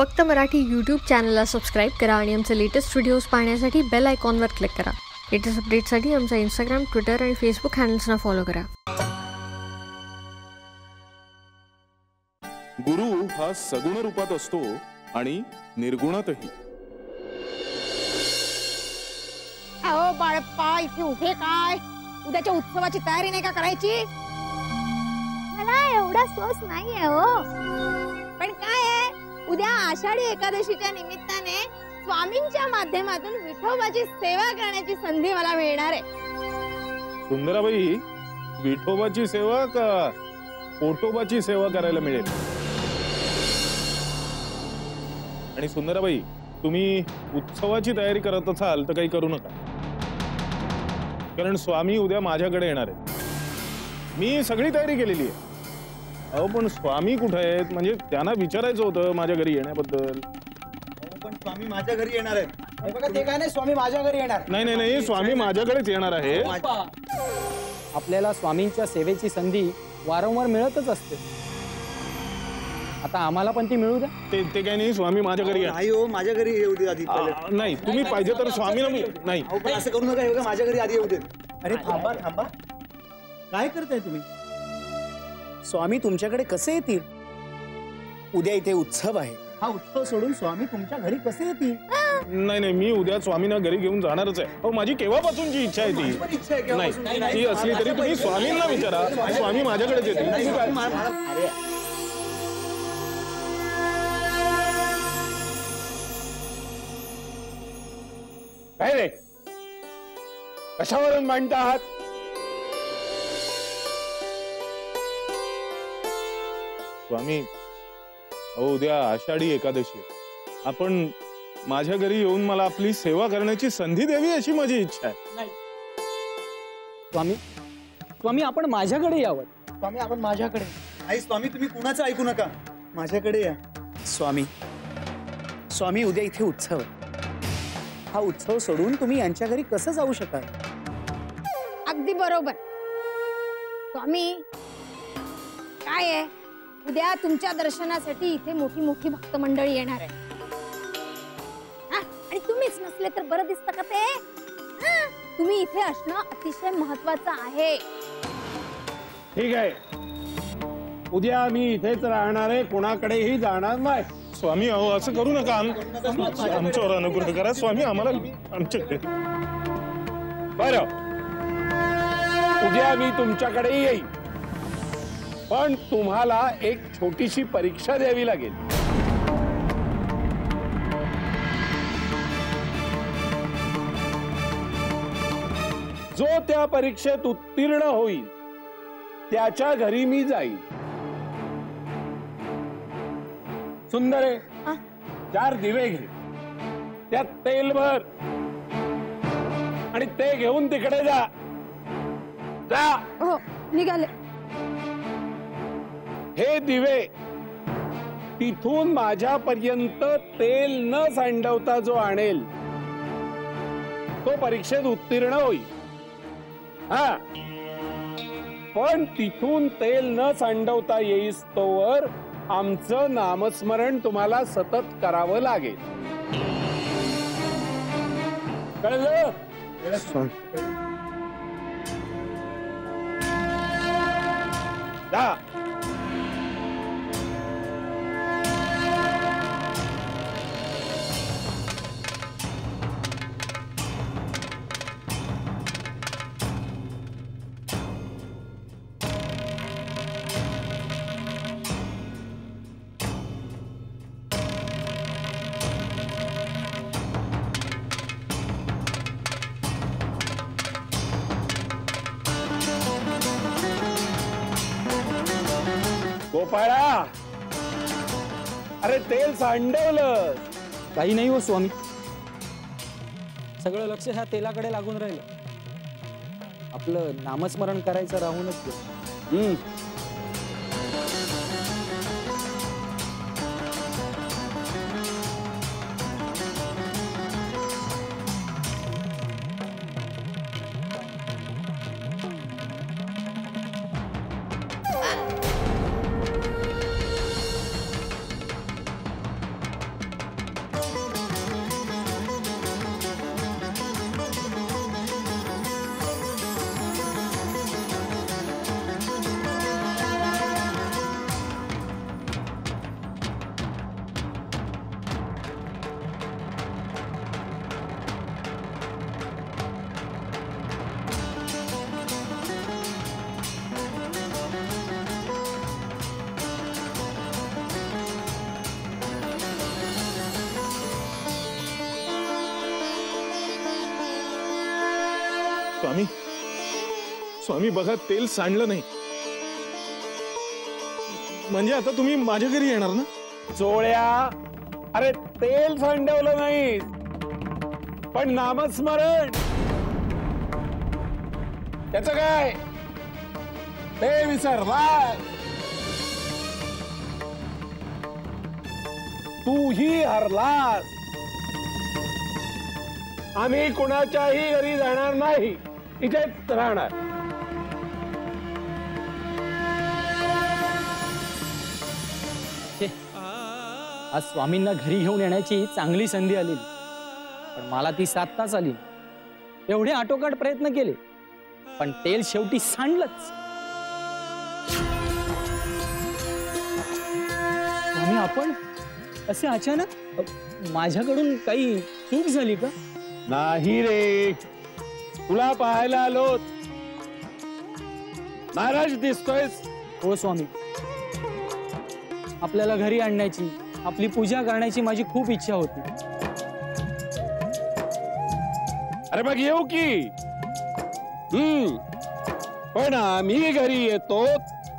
फक्त मराठी यूट्यूब चॅनलला सबस्क्राईब करा आणि आमचे लेटेस्ट व्हिडिओज पाहण्यासाठी बेल आयकॉनवर क्लिक करा. लेटेस्ट अपडेट्ससाठी आमचा इंस्टाग्राम, ट्विटर आणि फेसबुक हँडल्सना फॉलो करा. गुरु हा सगुण रूपात असतो आणि निर्गुणातही. अहो बाळप्पा, इथे उभे काय? उद्याच्या उत्सवाची तयारी नाही का करायची? मला एवढा सोस नाहीये हो. पण काय आहे, उद्या आषाढी एकादशीच्या निमित्ताने स्वामींच्या माध्यमातून विठोबाची सेवा करण्याची संधी मला मिळणार आहे. सुंदराबाई, विठोबाची सेवा का पोटोबाची सेवा करायला मिळेल? आणि सुंदराबाई, तुम्ही उत्सवाची तयारी करत असाल तर काही करू नका, कारण स्वामी उद्या माझ्याकडे येणार आहेत. मी सगळी तयारी केलेली आहे. अहो पण स्वामी कुठे आहेत? म्हणजे त्यांना विचारायचं होतं माझ्या घरी येण्याबद्दल. पण स्वामी माझ्या घरी येणार आहेत. बघा ते काय नाही, स्वामी माझ्या घरी येणार. नाही नाही नाही, स्वामी माझ्याकडेच येणार आहे. आपल्याला स्वामींच्या सेवेची संधी वारंवार मिळतच असते. आता आम्हाला पण ती मिळू द्या. ते काही नाही, स्वामी माझ्या घरी नाही हो, माझ्या घरी येऊ दे आधी. नाही, तुम्ही पाहिजे तर स्वामीला नाही. असं करू नका, हे बघा माझ्या घरी आधी येऊ दे. अरे थांबा थांबा, काय करताय तुम्ही? स्वामी तुमच्याकडे कसे येतील? उद्या इथे उत्सव आहे. हा उत्सव सोडून स्वामी तुमच्या घरी कसे येतील? नाही नाही, मी उद्या स्वामींना घरी घेऊन जाणारच आहे. हो, माझी केव्हापासूनची इच्छा आहे ती. नाही, ती असली तरी तुम्ही स्वामींना विचारा. स्वामी माझ्याकडेच येतील. काय रे, कशावरून मांडता आहात? स्वामी, अहो उद्या आषाढी एकादशी आहे. आपण माझ्या घरी येऊन मला आपली सेवा करण्याची संधी द्यावी अशी माझी इच्छा आहे. स्वामी, स्वामी आपण माझ्याकडे यावं. स्वामी आपण माझ्याकडे. नाही स्वामी, तुम्ही कुणाचं ऐकू नका, माझ्याकडे या. स्वामी, स्वामी उद्या इथे उत्सव आहे. हा उत्सव सोडून तुम्ही यांच्या घरी कसं जाऊ शकाल? अगदी बरोबर स्वामी. काय आहे, उद्या तुमच्या दर्शनासाठी इथे मोठी मोठी भक्त मंडळी येणार आहे. आणि तुम्हीच नसले तर बरं दिसतं का ते? तुम्ही इथे असणं अतिशय महत्वाचं आहे. ठीक आहे, उद्या मी इथेच राहणार आहे, कोणाकडेही जाणार नाही. स्वामी, अहो असं करू नका. आमच्यावर अनुग्रह करा स्वामी, आम्हाला आमच्याकडे. बरं, उद्या मी तुमच्याकडे येईन, पण तुम्हाला एक छोटीशी परीक्षा द्यावी लागेल. जो त्या परीक्षेत उत्तीर्ण होईल त्याच्या घरी मी जाईन. सुंदरे, 4 दिवे घे, त्यात तेल भर आणि ते घेऊन तिकडे जा. जा. हो, निघाले. हे दिवे तिथून माझ्यापर्यंत तेल न सांडवता जो आणेल तो परीक्षेत उत्तीर्ण होईल. हा, पण तिथून तेल न सांडवता येईस्तोवर आमचं नामस्मरण तुम्हाला सतत करावं लागेल. कळलं? जा. गोपाळा, अरे तेल सांडवलं. काही नाही हो स्वामी, सगळं लक्ष ह्या तेलाकडे लागून राहिलं. आपलं नामस्मरण करायचं राहूनच गेलं. स्वामी स्वामी बघा, तेल सांडलं नाही म्हणजे आता तुम्ही माझ्या घरी येणार ना? चोळ्या, अरे तेल सांडवलं नाही पण नामस्मरण. त्याच काय ते विसरलाय. तूही हरलास. आम्ही कुणाच्याही घरी जाणार नाही, इथेच राहणार. आज स्वामींना घरी घेऊन येण्याची चांगली संधी आली, पण मला ती 7 तास आली. एवढे आटोकाट प्रयत्न केले पण तेल शेवटी सांडलंच. स्वामी, आपण असे अचानक, माझ्याकडून काही चूक झाली का? नाही रे, तुला पाहायला आलो. नाराज दिसतोयस. हो स्वामी, आपल्याला घरी आणण्याची, आपली पूजा करण्याची माझी खूप इच्छा होती. अरे मग येऊ की. पण आम्ही घरी येतो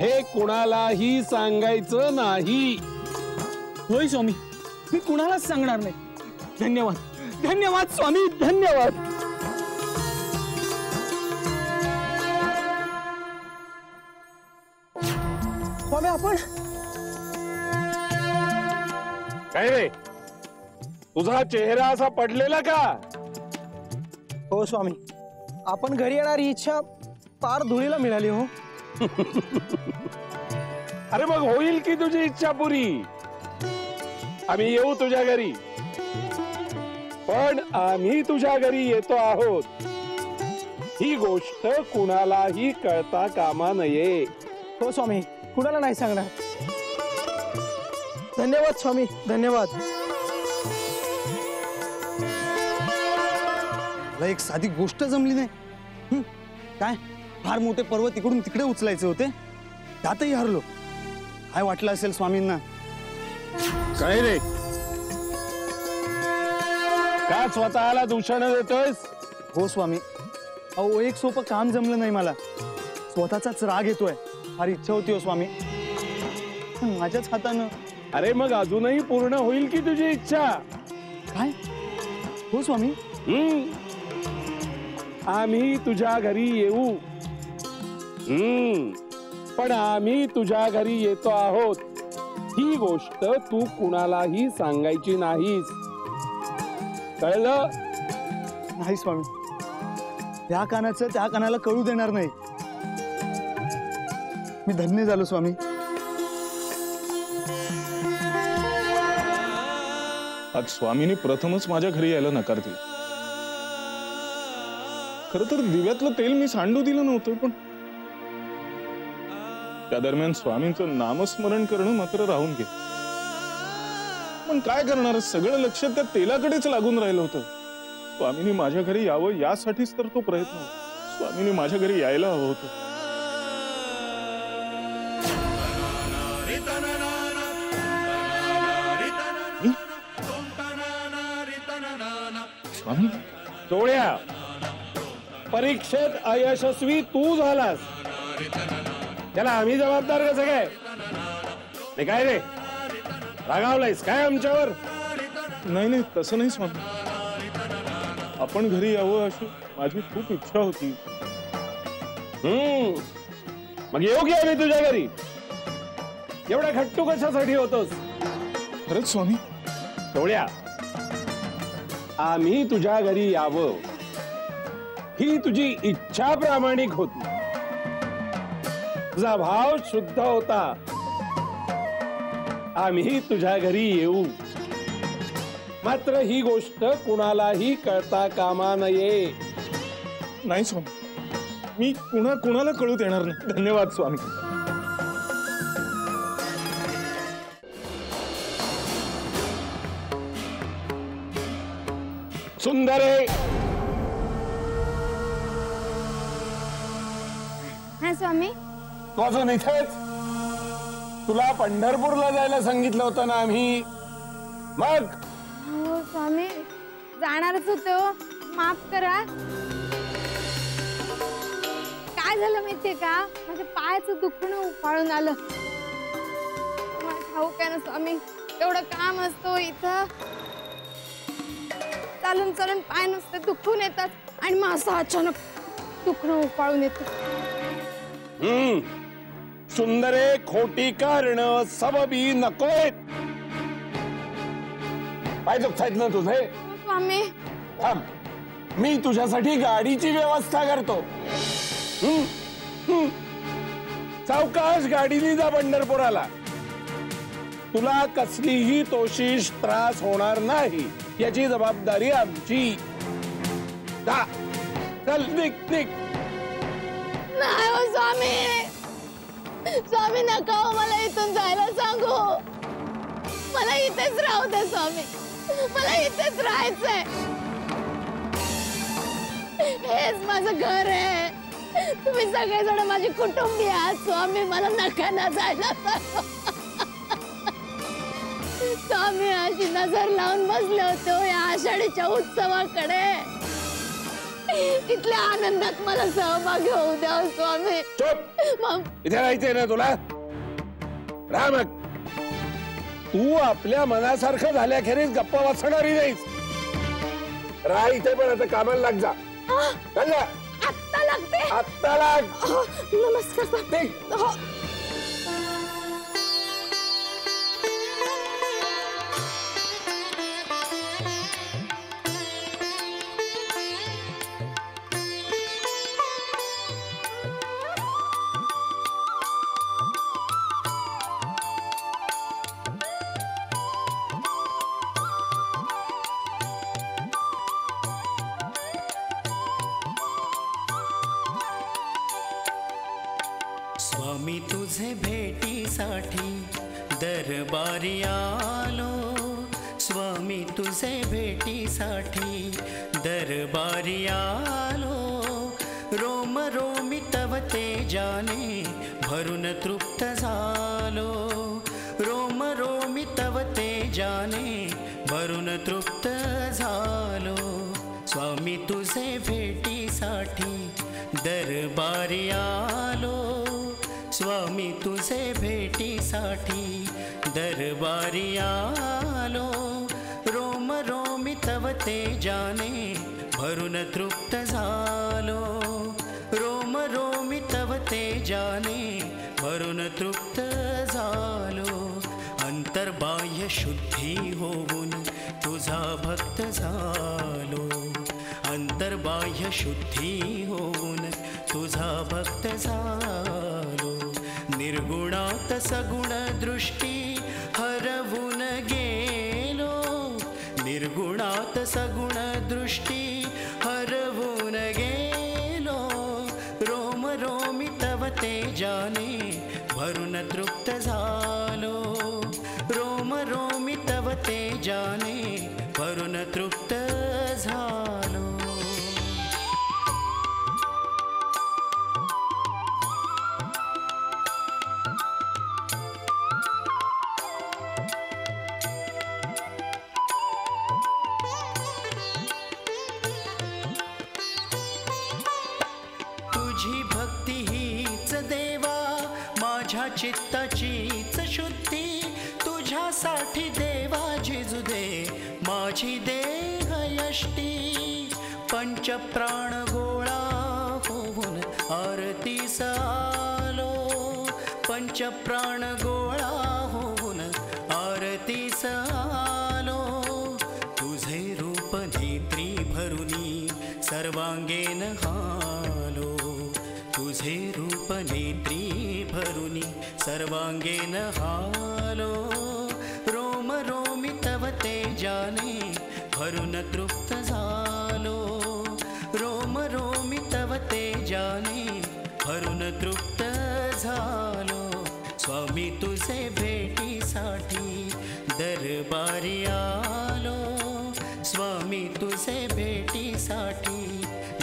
हे कुणालाही सांगायचं नाही. होय स्वामी, मी कुणालाच सांगणार नाही. धन्यवाद, धन्यवाद स्वामी, धन्यवाद. स्वामी, आपण काय रे, तुझा चेहरा असा पडलेला का? हो स्वामी, आपण घरी येणार ही इच्छा पार धुळीला मिळाली. हो. अरे मग होईल की तुझी इच्छा पुरी. आम्ही येऊ तुझ्या घरी, पण आम्ही तुझ्या घरी येतो आहोत ही गोष्ट कुणालाही कळता कामा नये. हो स्वामी, कुणाला नाही सांगणार. धन्यवाद स्वामी, धन्यवाद. मला एक साधी गोष्ट जमली नाही. काय फार मोठे पर्वत इकडून तिकडे उचलायचे होते, त्यातही हरलो. काय वाटलं असेल स्वामींना? काय रे, का स्वतःला दूषण देतोयस? हो स्वामी, अहो एक सोपं काम जमलं नाही मला. स्वतःचाच राग येतोय. फार इच्छा होती हो स्वामी, पण माझ्याच हातानं. अरे मग अजूनही पूर्ण होईल की तुझी इच्छा. काय? हो स्वामी. आम्ही तुझ्या घरी येऊ. पण आम्ही तुझ्या घरी येतो आहोत ही गोष्ट तू कुणालाही सांगायची नाहीस, कळलं? नाही स्वामी, त्या कानाचं त्या कानाला कळू देणार नाही. मी धन्य झालो स्वामी. आज स्वामींनी प्रथमच माझ्या घरी यायला नकार दिला. खरं तर दिव्यातलं तेल मी सांडू दिलं नव्हतं, पण त्या दरम्यान स्वामींचं नामस्मरण करणं मात्र राहून गेलं. पण काय करणार, सगळं लक्ष त्या तेलाकडेच लागून राहिलं होतं. स्वामींनी माझ्या घरी यावं यासाठीच तर तो प्रयत्न होता. स्वामींनी माझ्या घरी यायला हवं होतं. स्वामी, चोळ्या, परीक्षेत अयशस्वी तू झालास, त्याला आम्ही जबाबदार कसं काय? ते काय रे, रागावलायस काय आमच्यावर? नाही नाही, तसं नाही स्वामी. आपण घरी यावं अशी माझी खूप इच्छा होती. मग येऊ की आम्ही तुझ्या घरी? एवढा खट्टू कशासाठी होतोस? खरंच स्वामी. चोळ्या, आम्ही तुझ्या घरी यावं ही तुझी इच्छा प्रामाणिक होती. तुझा भाव शुद्ध होता. आम्ही तुझ्या घरी येऊ, मात्र ही गोष्ट कुणालाही कळता कामा नये. नाही स्वामी, मी कुणाला कळू देणार नाही. धन्यवाद स्वामी. सुंदरे, हा स्वामी. तू अजून इथेच? तुला पंढरपूरला जायला सांगितलं होतं ना आम्ही. मग हो स्वामी, जाणारच होतो, माफ करा. काय झालं माहितीये का, माझ्या पायाचं दुखणं उफाळून आलं. मला ठाऊक आहे ना स्वामी, एवढं काम असतो इथं, चालून चालून पाय नुसते दुखून येतात आणि मग असं अचानक दुखणं उफाळून येतं. सुंदरे, खोटी कारण सबबी नकोय. पाय दुखतायत ना तुझे? स्वामी थांब, मी तुझ्यासाठी गाडीची व्यवस्था करतो. सावकाश गाडीने जा पंढरपुराला. तुला कसलीही तोशिष त्रास होणार नाही याची जबाबदारी आमची. जा, चल निघ निघ. नाही हो स्वामी, स्वामी नका हो, मला इथून जायला सांगू. मला इथेच राहू दे स्वामी, मला इथेच राहायचंय. हेच माझं घर आहे. तुम्ही सगळेजण माझी कुटुंबीय आहात स्वामी, मला नका ना जायला सांगू. स्वामी अशी नजर लावून बसले होते या आषाढीच्या उत्सवाकडे. इथल्या आनंदात मला सहभागी होऊ द्या स्वामी. इथे राहायचंय ना तुला? राम, तू आपल्या मनासारखं झाल्याखेरीज गप्पा वाचणारी नाहीस. राह इथे, पण आता कामाला लाग. जा, आत्ता लागते. आत्ता लाग. नमस्कार स्वामी. स्वामी तुझे भेटीसाठी दरबारी आलो. स्वामी तुझे भेटीसाठी दरबारी आलो. रोम रोमी तव तेजाने भरून तृप्त झालो. रोम रोमी तव तेजाने भरून तृप्त झालो. स्वामी तुझे भेटीसाठी दरबारी आलो. स्वामी तुझे भेटीसाठी दरबारी आलो. रोम रोमी तव तेजाने भरून तृप्त झालो. रोम रोमी तव तेजाने भरून तृप्त झालो. अंतर्बाह्य शुद्धी होऊन तुझा भक्त झालो. अंतर्बाह्य शुद्धी होऊन तुझा भक्त झालो. निर्गुणात सगुण दृष्टी हरवून गेलो. निर्गुणात सगुण दृष्टी हरवून गेलो. रोम रोमी तव तेजाने भरून तृप्त झालो. रोम रोमी तव तेजाने भरून तृप्त झालो. तुझी भक्ती हीच देवा माझ्या चित्ताचीच शुद्धी. तुझ्यासाठी देवा झिजू दे माझी देह यष्टी. पंचप्राण गोळा होऊन आरतीस आलो. पंचप्राण गोळा होऊन आरतीस आलो. तुझे रूप नेत्री भरुनी सर्वांगेन हालो. तुझे रूप नेत्री भरुनी सर्वांगेन हालो. रोम रोमी तव तेजाने भरून तृप्त झालो. रोम रोमी तव तेजाने भरून तृप्त झालो. स्वामी तुझे भेटीसाठी दरबारी आलो. स्वामी तुझे भेटीसाठी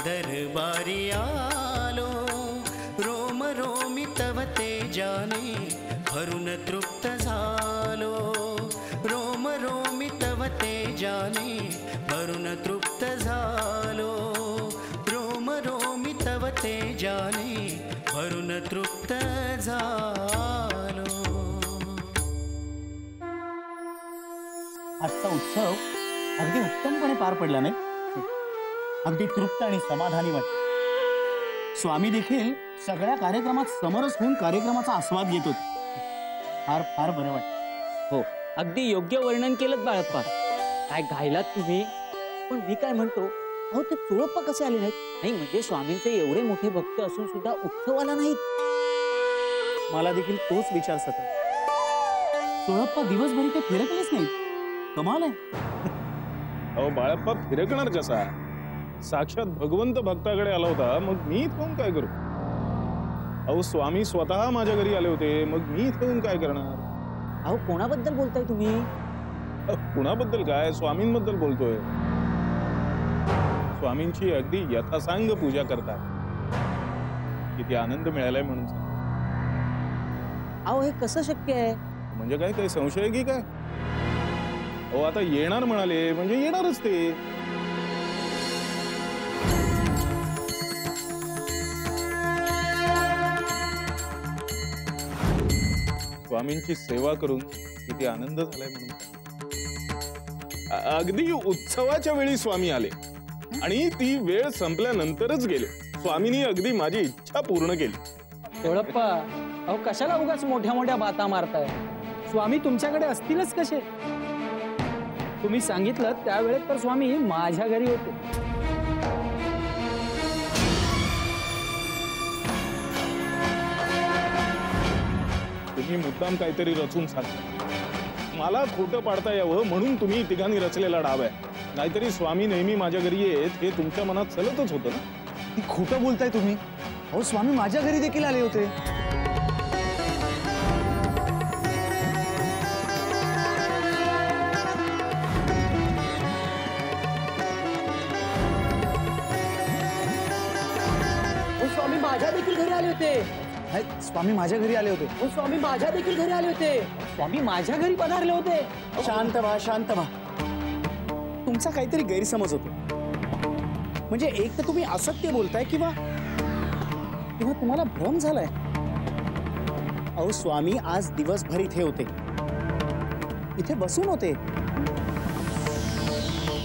दरबारी आलो. रोम रोमी तव तेजाने भरून तृप्त झालो. रोम रोमी तव तेजाने भरून तृप्त झालो. रोम रोमी तव तेजाने तृप्त झालो. आजचा उत्सव अगदी उत्तमपणे पार पडला नाही? अगदी तृप्त आणि समाधानी वाटत. स्वामी देखील सगळ्या कार्यक्रमात समरस होऊन कार्यक्रमाचा आस्वाद घेत होते. फार फार बरं वाटत. हो, अगदी योग्य वर्णन केलं बाळप्पा. काय गायलात तुम्ही. पण मी काय म्हणतो, अहो ते चोळप्पा कसे आले नाहीत? नाही म्हणजे स्वामींचे एवढे मोठे भक्त असून सुद्धा उत्सवाला नाहीत. मला देखील तोच विचार सतत. चोळप्पा दिवसभरी ते फिरकलेच नाही. कमाल आहे. अहो बाळप्पा फिरकणार कसा? साक्षात भगवंत भक्ताकडे आला होता, मग मी इथून काय करू? अहो स्वामी स्वतः माझ्या घरी आले होते, मग मी इथून काय करणार? अहो कोणाबद्दल बोलताय तुम्ही? कुणाबद्दल काय, स्वामींबद्दल बोलतोय. स्वामींची अगदी यथासांग पूजा करतात. किती आनंद मिळालाय म्हणून. अहो हे कसं शक्य आहे? म्हणजे काय, काही संशय आहे की काय? अहो आता येणार म्हणाले म्हणजे येणारच ते. स्वामींची सेवा करून किती आनंद झालाय म्हणून. अगदी उत्सवाच्या वेळी स्वामी आले आणि ती वेळ संपल्यानंतरच गेले. स्वामींनी अगदी माझी इच्छा पूर्ण केली. चोळप्पा, अहो कशाला उगाच मोठ्या मोठ्या बाता मारताय? स्वामी तुमच्याकडे असतीलच कसे? तुम्ही सांगितलं त्यावेळेत तर स्वामी माझ्या घरी होते. तुम्ही मुद्दाम काहीतरी रचून सांगता. मला खोटं पाडता यावं म्हणून तुम्ही तिघांनी रचलेला डाव आहे. नाहीतरी स्वामी नेहमी माझ्या घरी येत हे तुमच्या मनात चलतच होतं ना. ती खोटं बोलताय तुम्ही. अहो स्वामी माझ्या घरी देखील आले होते. स्वामी माझ्या देखील घरी आले होते. स्वामी माझ्या घरी आले होते. स्वामी माझ्या देखील घरी आले होते. स्वामी माझ्या घरी पधारले होते. शांत व्हा, शांत व्हा. तुमचा काहीतरी गैरसमज होतो. म्हणजे एक तर तुम्ही असत्य बोलताय किंवा तुम्हाला भ्रम झालाय. अहो स्वामी आज दिवसभर इथे होते. इथे बसून होते.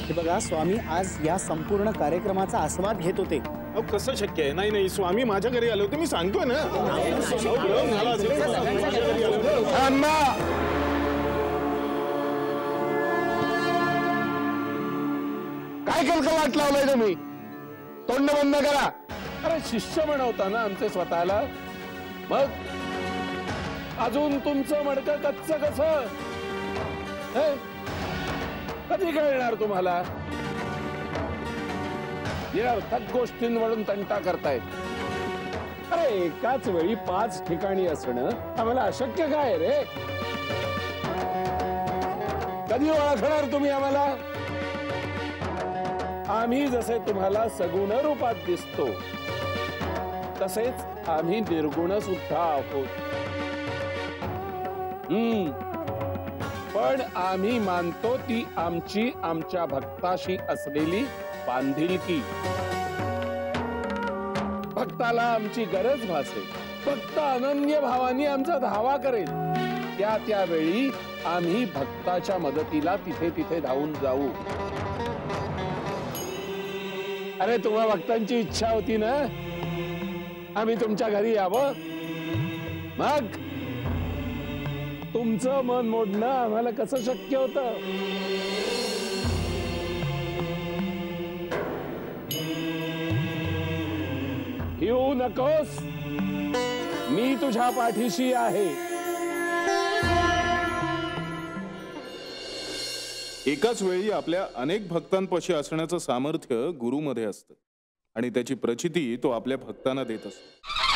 हे बघा, स्वामी आज या संपूर्ण कार्यक्रमाचा आस्वाद घेत होते. अहो कसं शक्य आहे? नाही नाही, स्वामी माझ्या घरी आले होते, मी सांगतोय ना. काय कलकलाट लावलाय तुम्ही? तोंड बंद करा. अरे शिष्य म्हणवता ना आमचे स्वतःला. मग अजून तुमचं मडकं कच्च कसं? कधी कळणार तुम्हाला? निरर्थक गोष्टींवरून तंटा करतायत. अरे एकाच वेळी 5 ठिकाणी असणं आम्हाला अशक्य काय रे? कधी ओळखणार तुम्ही आम्हाला? आम्ही जसे तुम्हाला सगुण रूपात दिसतो तसेच आम्ही निर्गुण सुद्धा आहोत. पण आम्ही मानतो ती आमची आमच्या भक्ताशी असलेली बांधिलकी. भक्ताला आमची गरज भासेल, भक्त अनन्य भावानी आमचा धावा करेल, त्यावेळी आम्ही भक्ताच्या मदतीला तिथे तिथे धावून जाऊ. अरे तुम्हा भक्तांची इच्छा होती ना आम्ही तुमच्या घरी यावं. मग तुमचं मन मोडणं आम्हाला कसं शक्य होतं? येऊ नकोस, मी तुझ्या पाठीशी आहे. एकाच वेळी आपल्या अनेक भक्तांपाशी असण्याचं सामर्थ्य गुरुमध्ये असतं आणि त्याची प्रचिती तो आपल्या भक्तांना देत असतो.